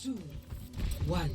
2, 1.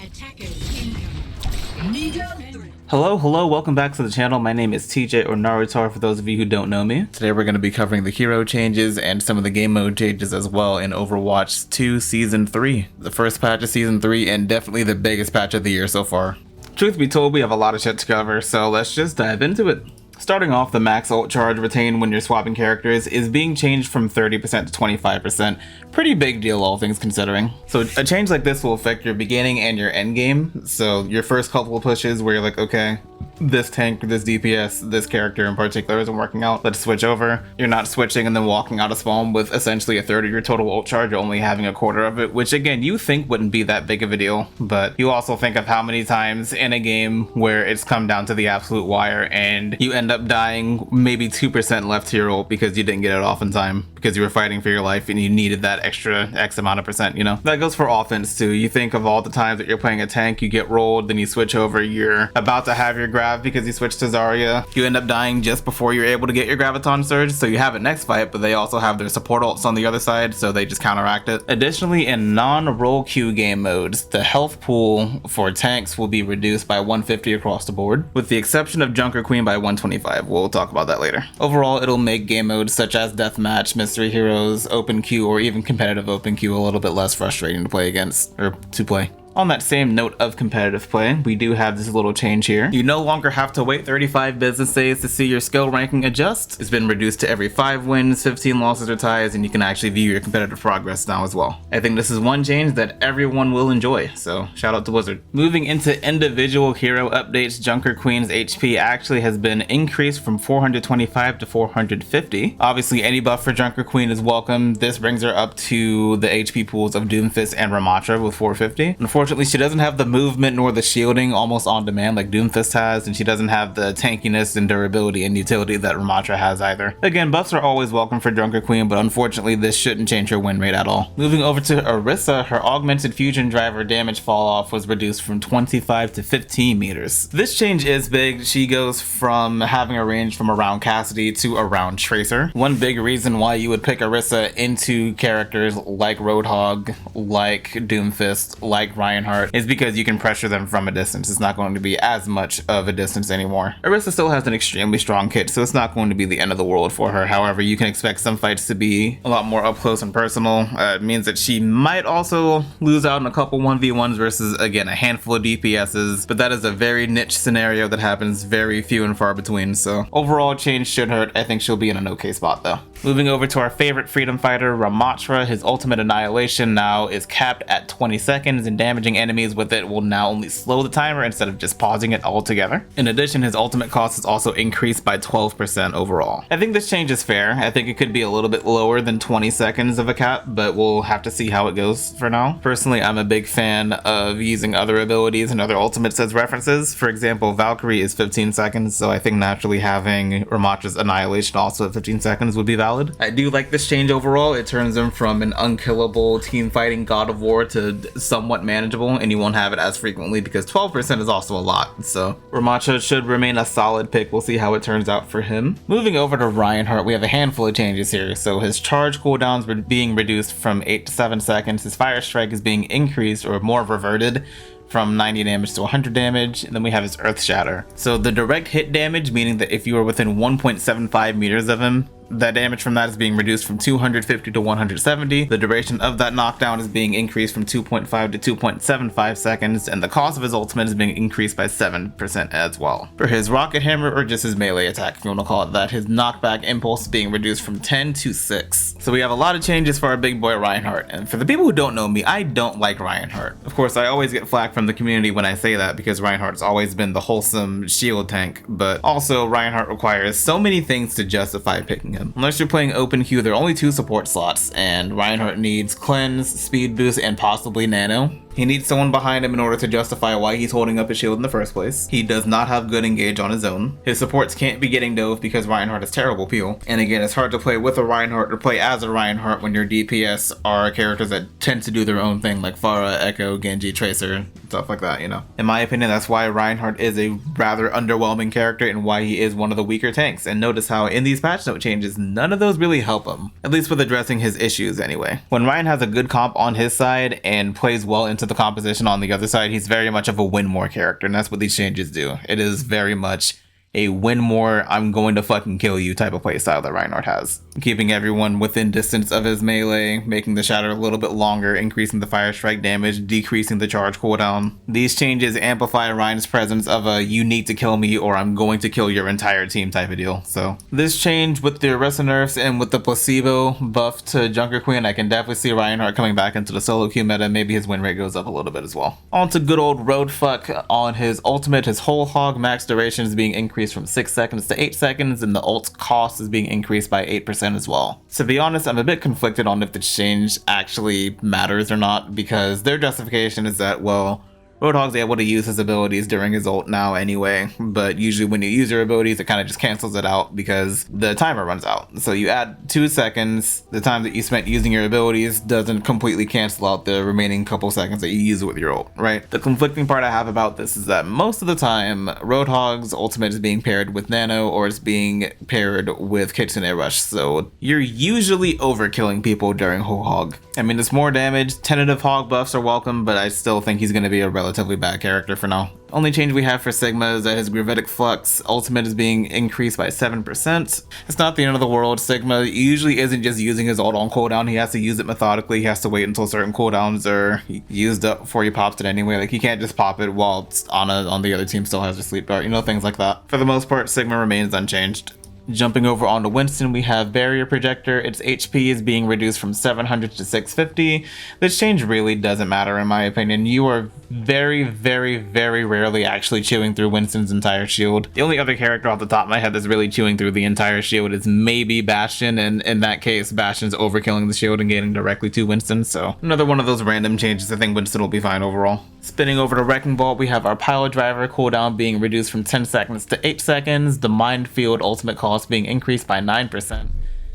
Attackers incoming. Leader 3. Hello, welcome back to the channel. My name is TJ or Naruto for those of you who don't know me. Today we're going to be covering the hero changes and some of the game mode changes as well in Overwatch 2 Season 3. The first patch of Season 3 and definitely the biggest patch of the year so far. Truth be told, we have a lot of shit to cover, so let's just dive into it. Starting off, the max ult charge retained when you're swapping characters is being changed from 30% to 25%. Pretty big deal, all things considering. So a change like this will affect your beginning and your end game. So your first couple of pushes where you're like, okay, this tank, this DPS, this character in particular isn't working out, let's switch over. You're not switching and then walking out of spawn with essentially a third of your total ult charge, only having a quarter of it, which again, you think wouldn't be that big of a deal, but you also think of how many times in a game where it's come down to the absolute wire and you end up dying maybe 2% left to your ult because you didn't get it off in time, because you were fighting for your life and you needed that extra X amount of percent, you know? That goes for offense too. You think of all the times that you're playing a tank, you get rolled, then you switch over, you're about to have your grab because you switch to Zarya, you end up dying just before you're able to get your graviton surge, so you have it next fight, but they also have their support ults on the other side, so they just counteract it. Additionally, in non-role queue game modes, the health pool for tanks will be reduced by 150 across the board, with the exception of Junker Queen by 125. We'll talk about that later. Overall, it'll make game modes such as Deathmatch, Mystery Heroes, Open Queue, or even competitive Open Queue a little bit less frustrating to play against, or to play. On that same note of competitive play, we do have this little change here. You no longer have to wait 35 business days to see your skill ranking adjust. It's been reduced to every 5 wins, 15 losses or ties, and you can actually view your competitive progress now as well. I think this is one change that everyone will enjoy, so shout out to Blizzard. Moving into individual hero updates, Junker Queen's HP actually has been increased from 425 to 450. Obviously, any buff for Junker Queen is welcome. This brings her up to the HP pools of Doomfist and Ramatra with 450. Unfortunately, she doesn't have the movement nor the shielding almost on demand like Doomfist has, and she doesn't have the tankiness and durability and utility that Ramatra has either. Again, buffs are always welcome for Junker Queen, but unfortunately this shouldn't change her win rate at all. Moving over to Orisa, her augmented fusion driver damage fall off was reduced from 25 to 15 meters. This change is big. She goes from having a range from around Cassidy to around Tracer. One big reason why you would pick Orisa into characters like Roadhog, like Doomfist, like Reinhardt is because you can pressure them from a distance. It's not going to be as much of a distance anymore. Orisa still has an extremely strong kit, so it's not going to be the end of the world for her. However, you can expect some fights to be a lot more up close and personal. It means that she might also lose out in a couple 1v1s versus, again, a handful of DPSs, but that is a very niche scenario that happens very few and far between, so overall change should hurt. I think she'll be in an okay spot though. Moving over to our favorite freedom fighter, Ramatra, his ultimate annihilation now is capped at 20 seconds, and damaging enemies with it will now only slow the timer instead of just pausing it altogether. In addition, his ultimate cost is also increased by 12% overall. I think this change is fair. I think it could be a little bit lower than 20 seconds of a cap, but we'll have to see how it goes for now. Personally, I'm a big fan of using other abilities and other ultimates as references. For example, Valkyrie is 15 seconds, so I think naturally having Ramatra's annihilation also at 15 seconds would be valid. I do like this change overall. It turns him from an unkillable team fighting god of war to somewhat manageable, and you won't have it as frequently because 12% is also a lot. So Ramatra should remain a solid pick. We'll see how it turns out for him. Moving over to Reinhardt, we have a handful of changes here. So his charge cooldowns were being reduced from 8 to 7 seconds. His fire strike is being increased or more reverted from 90 damage to 100 damage, and then we have his earth shatter. So the direct hit damage, meaning that if you are within 1.75 meters of him, that damage from that is being reduced from 250 to 170. The duration of that knockdown is being increased from 2.5 to 2.75 seconds, and the cost of his ultimate is being increased by 7% as well. For his rocket hammer, or just his melee attack if you want to call it that, his knockback impulse is being reduced from 10 to 6. So we have a lot of changes for our big boy Reinhardt, and for the people who don't know me, I don't like Reinhardt. Of course, I always get flack from the community when I say that because Reinhardt's always been the wholesome shield tank, but also Reinhardt requires so many things to justify picking him. Unless you're playing open queue, there are only 2 support slots, and Reinhardt needs cleanse, speed boost, and possibly nano. He needs someone behind him in order to justify why he's holding up his shield in the first place. He does not have good engage on his own. His supports can't be getting dove because Reinhardt has terrible peel. And again, it's hard to play with a Reinhardt or play as a Reinhardt when your DPS are characters that tend to do their own thing, like Pharah, Echo, Genji, Tracer, stuff like that, you know. In my opinion, that's why Reinhardt is a rather underwhelming character and why he is one of the weaker tanks. And notice how in these patch note changes, none of those really help him, at least with addressing his issues anyway. When Ryan has a good comp on his side and plays well into the composition on the other side, he's very much of a win more character, and that's what these changes do. It is very much a win more, I'm going to fucking kill you type of playstyle that Reinhardt has. Keeping everyone within distance of his melee, making the shatter a little bit longer, increasing the fire strike damage, decreasing the charge cooldown. These changes amplify Ryan's presence of a you need to kill me or I'm going to kill your entire team type of deal. So this change with the Arrest nerfs and with the placebo buff to Junker Queen, I can definitely see Reinhardt coming back into the solo queue meta. Maybe his win rate goes up a little bit as well. On to good old Roadfuck on his ultimate. His whole hog max duration is being increased from 6 seconds to 8 seconds, and the ult's cost is being increased by 8% as well. To be honest, I'm a bit conflicted on if the change actually matters or not, because their justification is that, well, Roadhog's able to use his abilities during his ult now anyway, but usually when you use your abilities, it kind of just cancels it out because the timer runs out. So you add 2 seconds, the time that you spent using your abilities doesn't completely cancel out the remaining couple seconds that you use with your ult, right? The conflicting part I have about this is that most of the time, Roadhog's ultimate is being paired with Nano or it's being paired with Kitsune Rush, so you're usually overkilling people during Whole Hog. I mean, it's more damage, tentative Hog buffs are welcome, but I still think he's going to be a relatively bad character for now. Only change we have for Sigma is that his Gravitic Flux ultimate is being increased by 7%. It's not the end of the world. Sigma usually isn't just using his ult on cooldown. He has to use it methodically. He has to wait until certain cooldowns are used up before he pops it anyway. Like, he can't just pop it while Ana on the other team still has her sleep dart, you know, things like that. For the most part, Sigma remains unchanged. Jumping over onto Winston, we have Barrier Projector. Its HP is being reduced from 700 to 650. This change really doesn't matter in my opinion. You are very, very, very rarely actually chewing through Winston's entire shield. The only other character off the top of my head that's really chewing through the entire shield is maybe Bastion, and in that case, Bastion's overkilling the shield and getting directly to Winston, so another one of those random changes. I think Winston will be fine overall. Spinning over to Wrecking Ball, we have our Pile Driver cooldown being reduced from 10 seconds to 8 seconds, the Minefield ultimate cost being increased by 9%,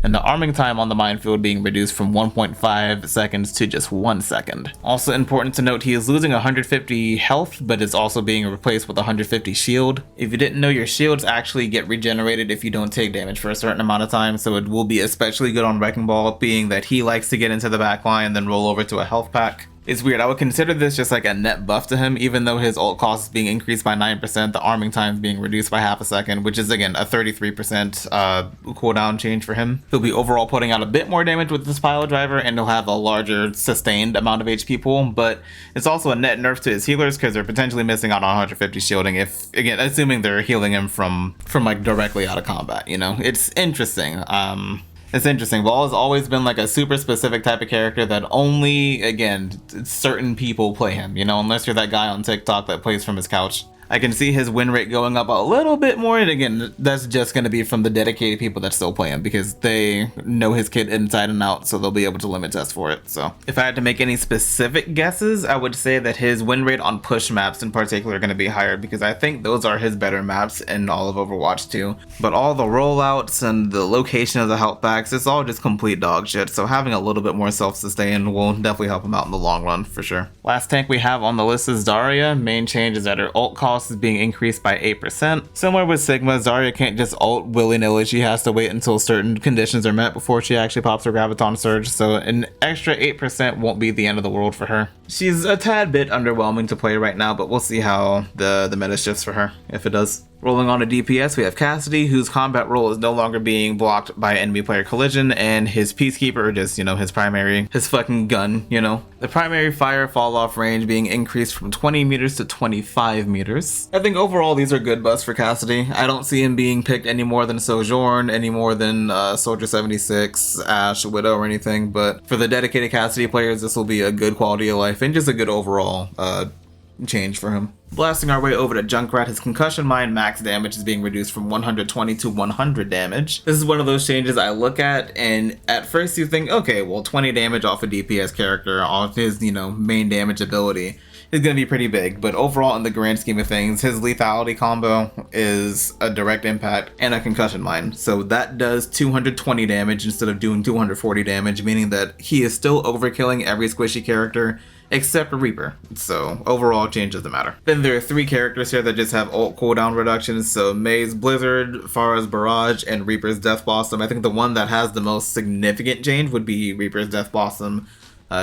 and the arming time on the Minefield being reduced from 1.5 seconds to just 1 second. Also important to note, he is losing 150 health, but is also being replaced with 150 shield. If you didn't know, your shields actually get regenerated if you don't take damage for a certain amount of time, so it will be especially good on Wrecking Ball, being that he likes to get into the back line and then roll over to a health pack. It's weird. I would consider this just like a net buff to him, even though his ult cost is being increased by 9%, the arming time is being reduced by half a second, which is again a 33% cooldown change for him. He'll be overall putting out a bit more damage with this Pile Driver, and he'll have a larger sustained amount of HP pool, but it's also a net nerf to his healers because they're potentially missing out on 150 shielding if, again, assuming they're healing him from like directly out of combat, you know? It's interesting. It's interesting. Ball has always been like a super specific type of character that only, again, certain people play him, you know, unless you're that guy on TikTok that plays from his couch. I can see his win rate going up a little bit more, and again, that's just going to be from the dedicated people that still play him because they know his kit inside and out, so they'll be able to limit test for it. So if I had to make any specific guesses, I would say that his win rate on push maps in particular are going to be higher because I think those are his better maps in all of Overwatch 2. But all the rollouts and the location of the health packs, it's all just complete dog shit, so having a little bit more self-sustain will definitely help him out in the long run for sure. Last tank we have on the list is Zarya. Main change is that her ult cost is being increased by 8%. Similar with Sigma, Zarya can't just ult willy-nilly. She has to wait until certain conditions are met before she actually pops her Graviton Surge, so an extra 8% won't be the end of the world for her. She's a tad bit underwhelming to play right now, but we'll see how the meta shifts for her, if it does. Rolling on to DPS, we have Cassidy, whose combat role is no longer being blocked by enemy player collision, and his Peacekeeper, or just, you know, his fucking gun, you know. The primary fire fall off range being increased from 20 meters to 25 meters. I think overall these are good buffs for Cassidy. I don't see him being picked any more than Sojourn, any more than Soldier 76, Ashe, Widow, or anything, but for the dedicated Cassidy players, this will be a good quality of life and just a good overall change for him. Blasting our way over to Junkrat, his concussion mine max damage is being reduced from 120 to 100 damage. This is one of those changes I look at, and at first you think, okay, well 20 damage off a DPS character, off his, main damage ability, is going to be pretty big, but overall in the grand scheme of things, his lethality combo is a direct impact and a concussion mine. So that does 220 damage instead of doing 240 damage, meaning that he is still overkilling every squishy character except Reaper. So overall changes the matter. Then there are 3 characters here that just have ult cooldown reductions. So May's Blizzard, Pharah's Barrage, and Reaper's Death Blossom. I think the one that has the most significant change would be Reaper's Death Blossom,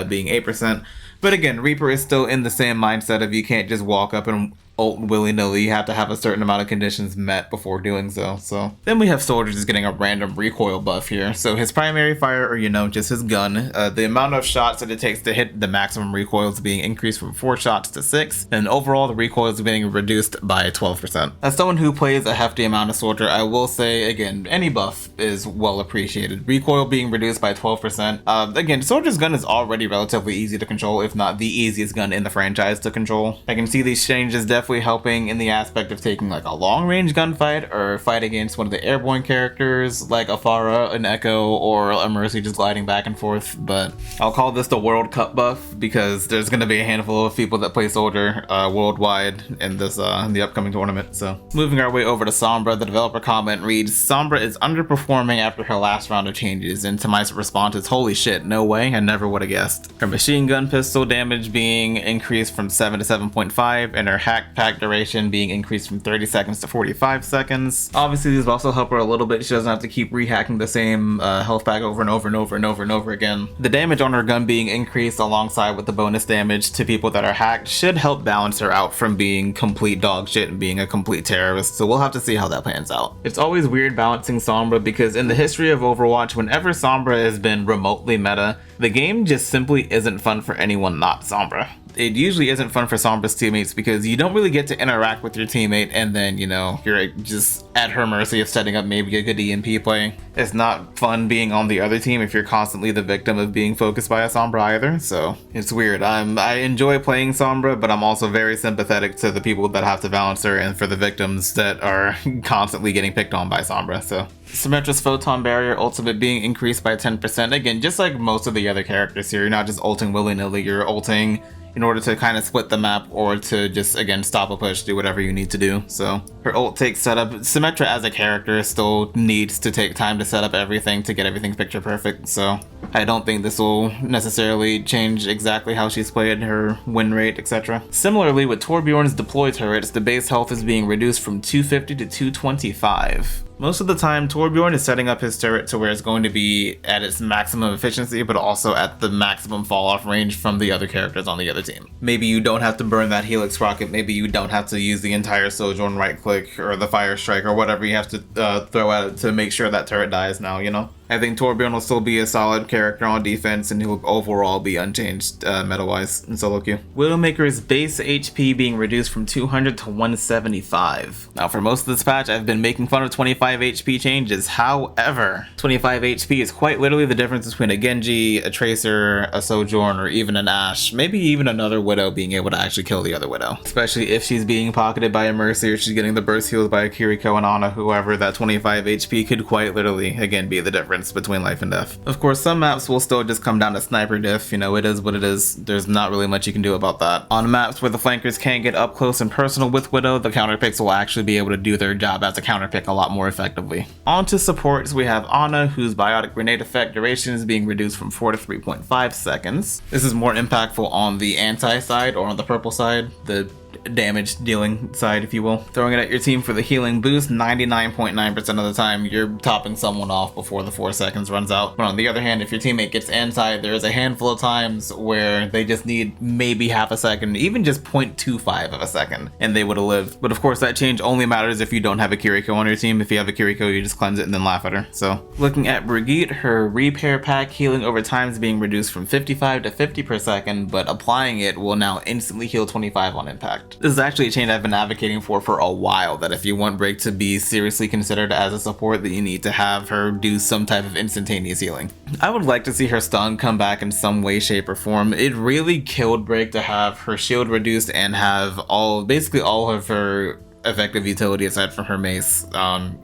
being 8%. But again, Reaper is still in the same mindset of you can't just walk up and ult willy-nilly. You have to have a certain amount of conditions met before doing so. So then we have Soldier just getting a random recoil buff here. So his primary fire, or just his gun, the amount of shots that it takes to hit the maximum recoil is being increased from 4 shots to 6, and overall the recoil is being reduced by 12%. As someone who plays a hefty amount of Soldier, I will say again, any buff is well appreciated. Recoil being reduced by 12%. Again, Soldier's gun is already relatively easy to control, if not the easiest gun in the franchise to control. I can see these changes definitely helping in the aspect of taking like a long range gunfight or fight against one of the airborne characters like a Pharah, an Echo, or a Mercy just gliding back and forth. But I'll call this the World Cup buff because there's going to be a handful of people that play Soldier worldwide in this in the upcoming tournament. So moving our way over to Sombra, the developer comment reads, Sombra is underperforming after her last round of changes, and to my response is, holy shit, no way, I never would have guessed. Her machine gun pistol damage being increased from 7 to 7.5, and her hack pack duration being increased from 30 seconds to 45 seconds. Obviously these will also help her a little bit. She doesn't have to keep rehacking the same health pack over and over and over and over and over again. The damage on her gun being increased alongside with the bonus damage to people that are hacked should help balance her out from being complete dog shit and being a complete terrorist, so we'll have to see how that plans out. It's always weird balancing Sombra because in the history of Overwatch, whenever Sombra has been remotely meta, the game just simply isn't fun for anyone not Sombra. It usually isn't fun for Sombra's teammates because you don't really get to interact with your teammate, and then you're just at her mercy of setting up maybe a good EMP play. It's not fun being on the other team if you're constantly the victim of being focused by a Sombra either, so it's weird. I enjoy playing Sombra, but I'm also very sympathetic to the people that have to balance her and for the victims that are constantly getting picked on by Sombra. So Symmetra's Photon Barrier ultimate being increased by 10%. Again, just like most of the other characters here, you're not just ulting willy-nilly, you're ulting in order to kind of split the map or to just, again, stop a push, do whatever you need to do. So her ult takes setup. Symmetra as a character still needs to take time to set up everything to get everything picture perfect. So I don't think this will necessarily change exactly how she's played, her win rate, etc. Similarly, with Torbjorn's deploy turrets, the base health is being reduced from 250 to 225. Most of the time, Torbjorn is setting up his turret to where it's going to be at its maximum efficiency, but also at the maximum fall-off range from the other characters on the other team. Maybe you don't have to burn that Helix rocket, maybe you don't have to use the entire Sojourn right-click or the Fire Strike or whatever you have to throw at it to make sure that turret dies now, I think Torbjorn will still be a solid character on defense, and he will overall be unchanged meta-wise in solo queue. Widowmaker's base HP being reduced from 200 to 175. Now for most of this patch, I've been making fun of 25 HP changes. However, 25 HP is quite literally the difference between a Genji, a Tracer, a Sojourn, or even an Ashe. Maybe even another Widow being able to actually kill the other Widow. Especially if she's being pocketed by a Mercy or she's getting the burst heals by a Kiriko and Ana, whoever, that 25 HP could quite literally, again, be the difference between life and death. Of course, some maps will still just come down to sniper diff, it is what it is. There's not really much you can do about that. On maps where the flankers can't get up close and personal with Widow, the counterpicks will actually be able to do their job as a counterpick a lot more effectively. On to supports, we have Ana, whose biotic grenade effect duration is being reduced from 4 to 3.5 seconds. This is more impactful on the anti side, or on the purple side, the damage dealing side, if you will. Throwing it at your team for the healing boost, 99.9% of the time you're topping someone off before the 4 seconds runs out. But on the other hand, if your teammate gets anti, there's a handful of times where they just need maybe half a second, even just 0.25 of a second, and they would have lived. But of course, that change only matters if you don't have a Kiriko on your team. If you have a Kiriko, you just cleanse it and then laugh at her. So looking at Brigitte, her repair pack healing over time is being reduced from 55 to 50 per second, but applying it will now instantly heal 25 on impact. impact. This is actually a change I've been advocating for a while, that if you want Break to be seriously considered as a support, that you need to have her do some type of instantaneous healing. I would like to see her stun come back in some way, shape, or form. It really killed Break to have her shield reduced and have basically all of her effective utility aside from her mace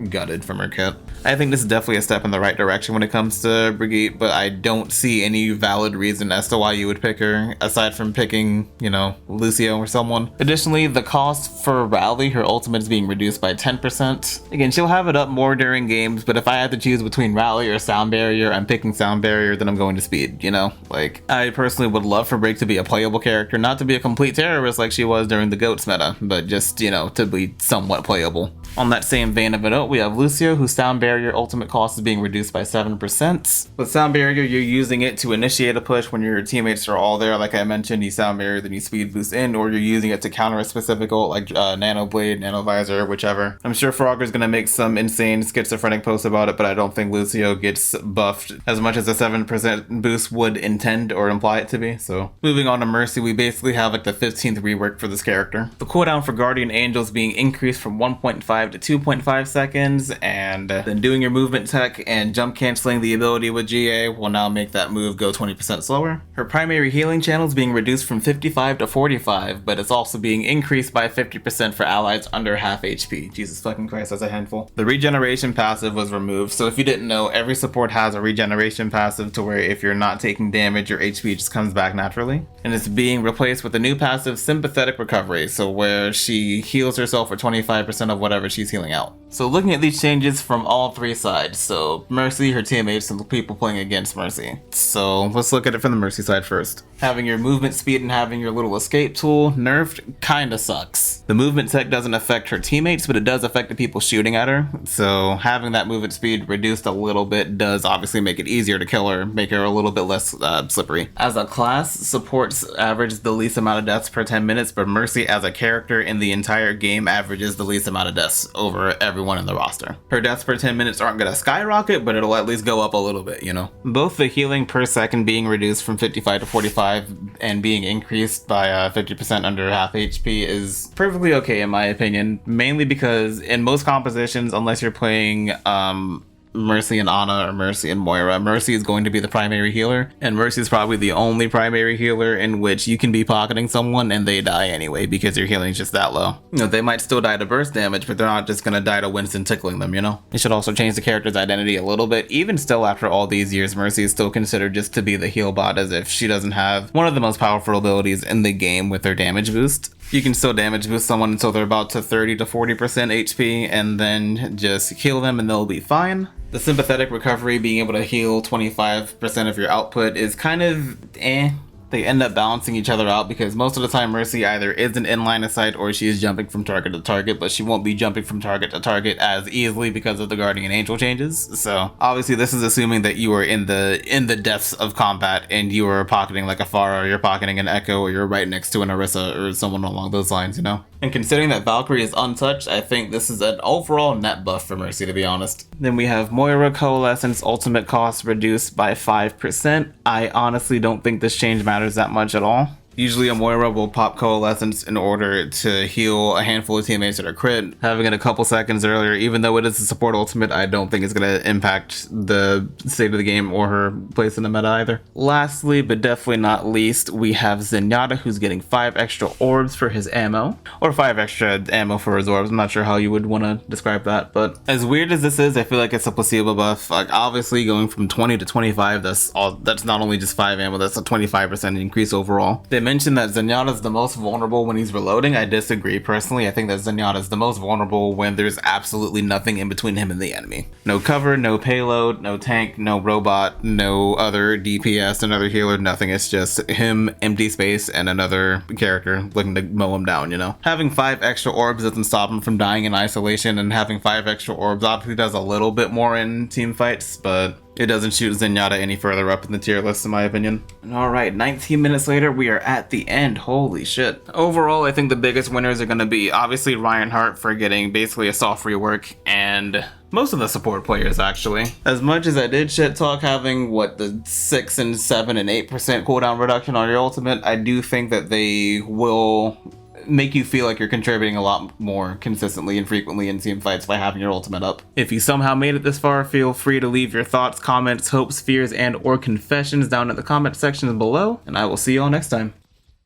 gutted from her kit. I think this is definitely a step in the right direction when it comes to Brigitte, but I don't see any valid reason as to why you would pick her aside from picking, you know, Lucio or someone. Additionally, the cost for Rally, her ultimate, is being reduced by 10%. Again, she'll have it up more during games, but if I had to choose between Rally or Sound Barrier, I'm picking Sound Barrier, then I'm going to Speed, you know? Like, I personally would love for Break to be a playable character, not to be a complete terrorist like she was during the GOATS meta, but just, you know, to be somewhat playable. On that same vein of a note, we have Lucio, whose Sound Barrier ultimate cost is being reduced by 7%. With Sound Barrier, you're using it to initiate a push when your teammates are all there. Like I mentioned, you Sound Barrier, then you speed boost in, or you're using it to counter a specific ult like Nano Blade, Nano Visor, whichever. I'm sure Frogger's gonna make some insane schizophrenic post about it, but I don't think Lucio gets buffed as much as a 7% boost would intend or imply it to be. So moving on to Mercy, we basically have like the 15th rework for this character. The cooldown for Guardian Angels being increased from 1.5 to 2.5 seconds, and then doing your movement tech and jump canceling the ability with GA will now make that move go 20% slower. Her primary healing channel is being reduced from 55 to 45, but it's also being increased by 50% for allies under half HP. Jesus fucking Christ, that's a handful. The regeneration passive was removed, so if you didn't know, every support has a regeneration passive to where if you're not taking damage, your HP just comes back naturally. And it's being replaced with a new passive, Sympathetic Recovery, so where she heals herself for 25% of whatever she's healing out. So looking at these changes from all three sides, so Mercy, her teammates, and the people playing against Mercy. So let's look at it from the Mercy side first. Having your movement speed and having your little escape tool nerfed kinda sucks. The movement tech doesn't affect her teammates, but it does affect the people shooting at her. So having that movement speed reduced a little bit does obviously make it easier to kill her, make her a little bit less slippery. As a class, supports average the least amount of deaths per 10 minutes, but Mercy as a character in the entire game averages the least amount of deaths over everyone in the roster. Her deaths per 10 minutes aren't gonna skyrocket, but it'll at least go up a little bit, you know? Both the healing per second being reduced from 55 to 45 and being increased by 50% under half HP is perfectly okay in my opinion, mainly because in most compositions, unless you're playing Mercy and Ana or Mercy and Moira, Mercy is going to be the primary healer, and Mercy is probably the only primary healer in which you can be pocketing someone and they die anyway because your healing is just that low. You know, they might still die to burst damage, but they're not just gonna die to Winston tickling them, you know? It should also change the character's identity a little bit. Even still, after all these years, Mercy is still considered just to be the heal bot, as if she doesn't have one of the most powerful abilities in the game with her damage boost. You can still damage boost someone until they're about to 30 to 40% HP and then just heal them and they'll be fine. The sympathetic recovery, being able to heal 25% of your output, is kind of They end up balancing each other out because most of the time Mercy either isn't in line of sight or she is jumping from target to target, but she won't be jumping from target to target as easily because of the Guardian Angel changes. So obviously this is assuming that you are in the depths of combat and you are pocketing like a Pharah, or you're pocketing an Echo, or you're right next to an Orisa or someone along those lines, you know? And considering that Valkyrie is untouched, I think this is an overall net buff for Mercy, to be honest. Then we have Moira Coalescence ultimate cost reduced by 5%. I honestly don't think this change matters that much at all. Usually a Moira will pop Coalescence in order to heal a handful of teammates that are crit. Having it a couple seconds earlier, even though it is a support ultimate, I don't think it's going to impact the state of the game or her place in the meta either. Lastly, but definitely not least, we have Zenyatta, who's getting 5 extra orbs for his ammo, or 5 extra ammo for his orbs. I'm not sure how you would want to describe that, but as weird as this is, I feel like it's a placebo buff. Like obviously going from 20 to 25, that's not only just 5 ammo, that's a 25% increase overall. They mentioned that Zenyatta is the most vulnerable when he's reloading. I disagree personally. I think that Zenyatta is the most vulnerable when there's absolutely nothing in between him and the enemy. No cover, no payload, no tank, no robot, no other DPS, another healer, nothing. It's just him, empty space, and another character looking to mow him down, you know? Having 5 extra orbs doesn't stop him from dying in isolation, and having 5 extra orbs obviously does a little bit more in team fights, but it doesn't shoot Zenyatta any further up in the tier list, in my opinion. Alright, 19 minutes later, we are at the end. Holy shit. Overall, I think the biggest winners are going to be obviously Reinhardt for getting basically a soft rework, and most of the support players, actually. As much as I did shit talk having, the 6 and 7 and 8% cooldown reduction on your ultimate, I do think that they will make you feel like you're contributing a lot more consistently and frequently in team fights by having your ultimate up. If you somehow made it this far, feel free to leave your thoughts, comments, hopes, fears, and or confessions down in the comment sections below, and I will see you all next time.